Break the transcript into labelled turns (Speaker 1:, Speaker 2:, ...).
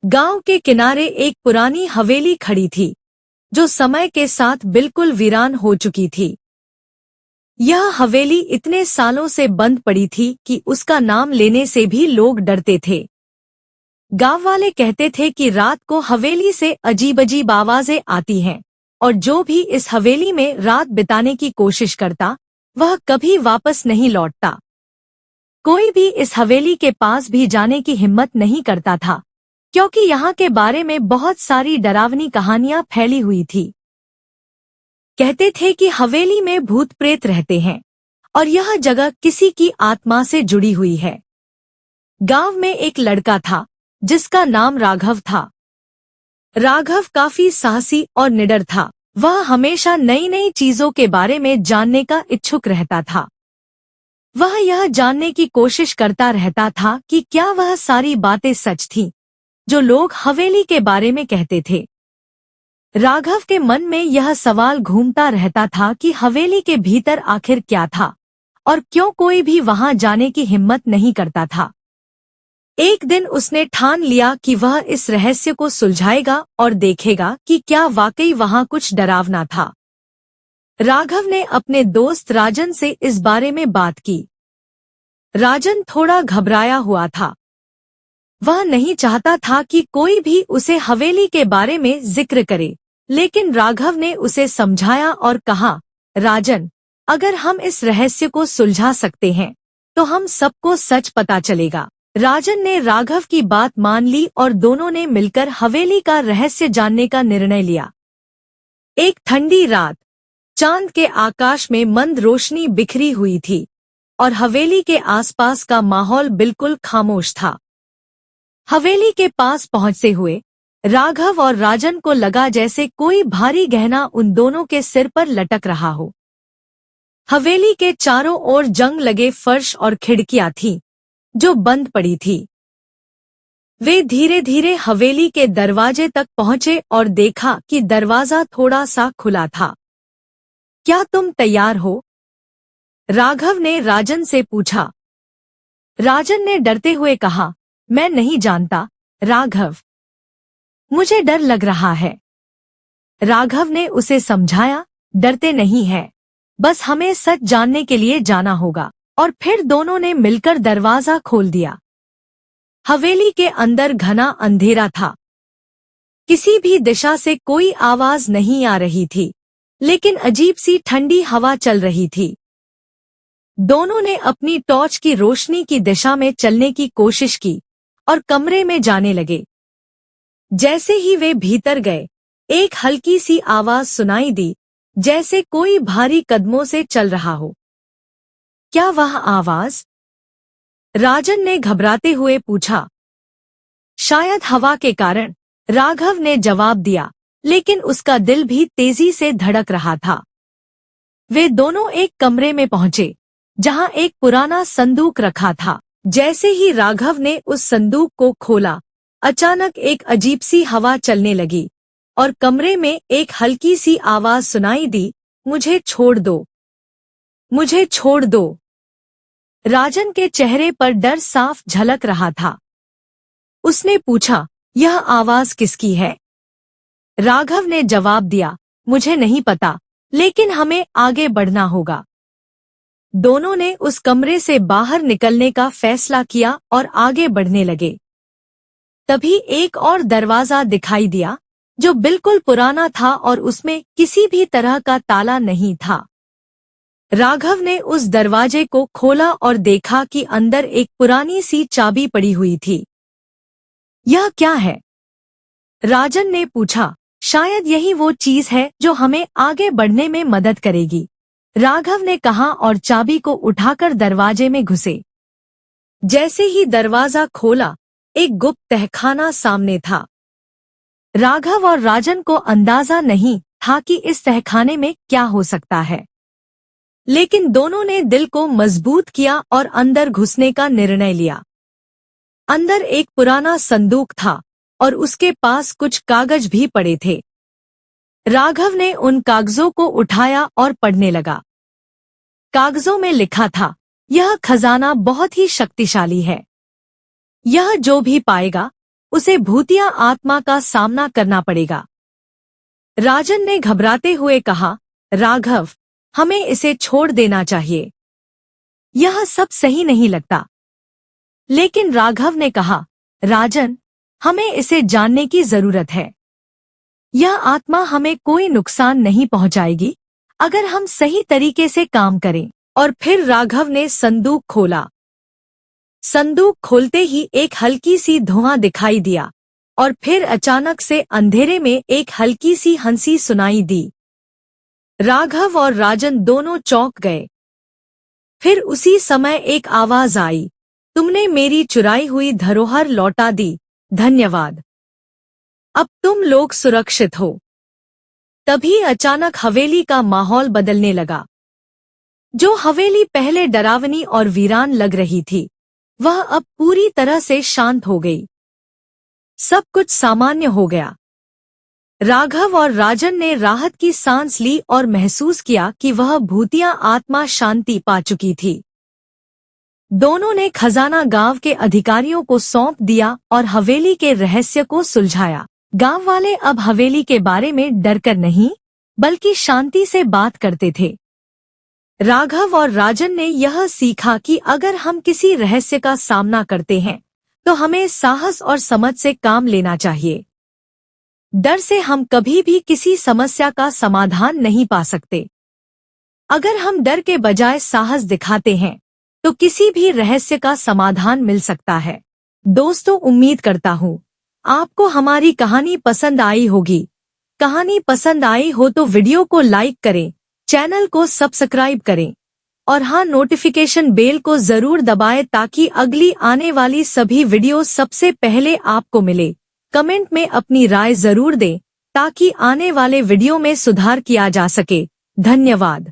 Speaker 1: गांव के किनारे एक पुरानी हवेली खड़ी थी, जो समय के साथ बिल्कुल वीरान हो चुकी थी। यह हवेली इतने सालों से बंद पड़ी थी कि उसका नाम लेने से भी लोग डरते थे। गांव वाले कहते थे कि रात को हवेली से अजीब अजीब आवाजें आती हैं, और जो भी इस हवेली में रात बिताने की कोशिश करता, वह कभी वापस नहीं लौटता। कोई भी इस हवेली के पास भी जाने की हिम्मत नहीं करता था, क्योंकि यहाँ के बारे में बहुत सारी डरावनी कहानियां फैली हुई थी। कहते थे कि हवेली में भूत प्रेत रहते हैं और यह जगह किसी की आत्मा से जुड़ी हुई है। गांव में एक लड़का था जिसका नाम राघव था। राघव काफी साहसी और निडर था। वह हमेशा नई नई चीजों के बारे में जानने का इच्छुक रहता था। वह यह जानने की कोशिश करता रहता था कि क्या वह सारी बातें सच थीं, जो लोग हवेली के बारे में कहते थे। राघव के मन में यह सवाल घूमता रहता था कि हवेली के भीतर आखिर क्या था और क्यों कोई भी वहां जाने की हिम्मत नहीं करता था। एक दिन उसने ठान लिया कि वह इस रहस्य को सुलझाएगा और देखेगा कि क्या वाकई वहां कुछ डरावना था। राघव ने अपने दोस्त राजन से इस बारे में बात की। राजन थोड़ा घबराया हुआ था। वह नहीं चाहता था कि कोई भी उसे हवेली के बारे में जिक्र करे, लेकिन राघव ने उसे समझाया और कहा, राजन, अगर हम इस रहस्य को सुलझा सकते हैं तो हम सबको सच पता चलेगा। राजन ने राघव की बात मान ली और दोनों ने मिलकर हवेली का रहस्य जानने का निर्णय लिया। एक ठंडी रात, चांद के आकाश में मंद रोशनी बिखरी हुई थी और हवेली के आसपास का माहौल बिल्कुल खामोश था। हवेली के पास पहुंचते हुए राघव और राजन को लगा जैसे कोई भारी गहना उन दोनों के सिर पर लटक रहा हो। हवेली के चारों ओर जंग लगे फर्श और खिड़कियां थीं, जो बंद पड़ी थी। वे धीरे धीरे हवेली के दरवाजे तक पहुंचे और देखा कि दरवाजा थोड़ा सा खुला था। क्या तुम तैयार हो? राघव ने राजन से पूछा। राजन ने डरते हुए कहा, मैं नहीं जानता, राघव। मुझे डर लग रहा है। राघव ने उसे समझाया, डरते नहीं है, बस हमें सच जानने के लिए जाना होगा। और फिर दोनों ने मिलकर दरवाजा खोल दिया। हवेली के अंदर घना अंधेरा था। किसी भी दिशा से कोई आवाज नहीं आ रही थी, लेकिन अजीब सी ठंडी हवा चल रही थी। दोनों ने अपनी टॉर्च की रोशनी की दिशा में चलने की कोशिश की और कमरे में जाने लगे। जैसे ही वे भीतर गए, एक हल्की सी आवाज सुनाई दी, जैसे कोई भारी कदमों से चल रहा हो। क्या वह आवाज? राजन ने घबराते हुए पूछा। शायद हवा के कारण, राघव ने जवाब दिया, लेकिन उसका दिल भी तेजी से धड़क रहा था। वे दोनों एक कमरे में पहुंचे, जहां एक पुराना संदूक रखा था। जैसे ही राघव ने उस संदूक को खोला, अचानक एक अजीब सी हवा चलने लगी और कमरे में एक हल्की सी आवाज सुनाई दी, मुझे छोड़ दो, मुझे छोड़ दो। राजन के चेहरे पर डर साफ झलक रहा था। उसने पूछा, यह आवाज किसकी है? राघव ने जवाब दिया, मुझे नहीं पता, लेकिन हमें आगे बढ़ना होगा। दोनों ने उस कमरे से बाहर निकलने का फैसला किया और आगे बढ़ने लगे। तभी एक और दरवाजा दिखाई दिया, जो बिल्कुल पुराना था और उसमें किसी भी तरह का ताला नहीं था। राघव ने उस दरवाजे को खोला और देखा कि अंदर एक पुरानी सी चाबी पड़ी हुई थी। यह क्या है? राजन ने पूछा। शायद यही वो चीज है जो हमें आगे बढ़ने में मदद करेगी, राघव ने कहा और चाबी को उठाकर दरवाजे में घुसे। जैसे ही दरवाजा खोला, एक गुप्त तहखाना सामने था। राघव और राजन को अंदाजा नहीं था कि इस तहखाने में क्या हो सकता है, लेकिन दोनों ने दिल को मजबूत किया और अंदर घुसने का निर्णय लिया। अंदर एक पुराना संदूक था और उसके पास कुछ कागज भी पड़े थे। राघव ने उन कागजों को उठाया और पढ़ने लगा। कागजों में लिखा था, यह खजाना बहुत ही शक्तिशाली है। यह जो भी पाएगा, उसे भूतिया आत्मा का सामना करना पड़ेगा। राजन ने घबराते हुए कहा, राघव, हमें इसे छोड़ देना चाहिए। यह सब सही नहीं लगता। लेकिन राघव ने कहा, राजन, हमें इसे जानने की जरूरत है। यह आत्मा हमें कोई नुकसान नहीं पहुंचाएगी अगर हम सही तरीके से काम करें। और फिर राघव ने संदूक खोला। संदूक खोलते ही एक हल्की सी धुआं दिखाई दिया और फिर अचानक से अंधेरे में एक हल्की सी हंसी सुनाई दी। राघव और राजन दोनों चौंक गए। फिर उसी समय एक आवाज आई, तुमने मेरी चुराई हुई धरोहर लौटा दी, धन्यवाद। अब तुम लोग सुरक्षित हो। तभी अचानक हवेली का माहौल बदलने लगा। जो हवेली पहले डरावनी और वीरान लग रही थी, वह अब पूरी तरह से शांत हो गई। सब कुछ सामान्य हो गया। राघव और राजन ने राहत की सांस ली और महसूस किया कि वह भूतिया आत्मा शांति पा चुकी थी। दोनों ने खजाना गांव के अधिकारियों को सौंप दिया और हवेली के रहस्य को सुलझाया। गांव वाले अब हवेली के बारे में डरकर नहीं, बल्कि शांति से बात करते थे। राघव और राजन ने यह सीखा कि अगर हम किसी रहस्य का सामना करते हैं, तो हमें साहस और समझ से काम लेना चाहिए। डर से हम कभी भी किसी समस्या का समाधान नहीं पा सकते। अगर हम डर के बजाय साहस दिखाते हैं, तो किसी भी रहस्य का समाधान मिल सकता है। दोस्तों, उम्मीद करता हूँ आपको हमारी कहानी पसंद आई होगी। कहानी पसंद आई हो तो वीडियो को लाइक करें, चैनल को सब्सक्राइब करें और हाँ, नोटिफिकेशन बेल को जरूर दबाएं ताकि अगली आने वाली सभी वीडियो सबसे पहले आपको मिले। कमेंट में अपनी राय जरूर दें ताकि आने वाले वीडियो में सुधार किया जा सके। धन्यवाद।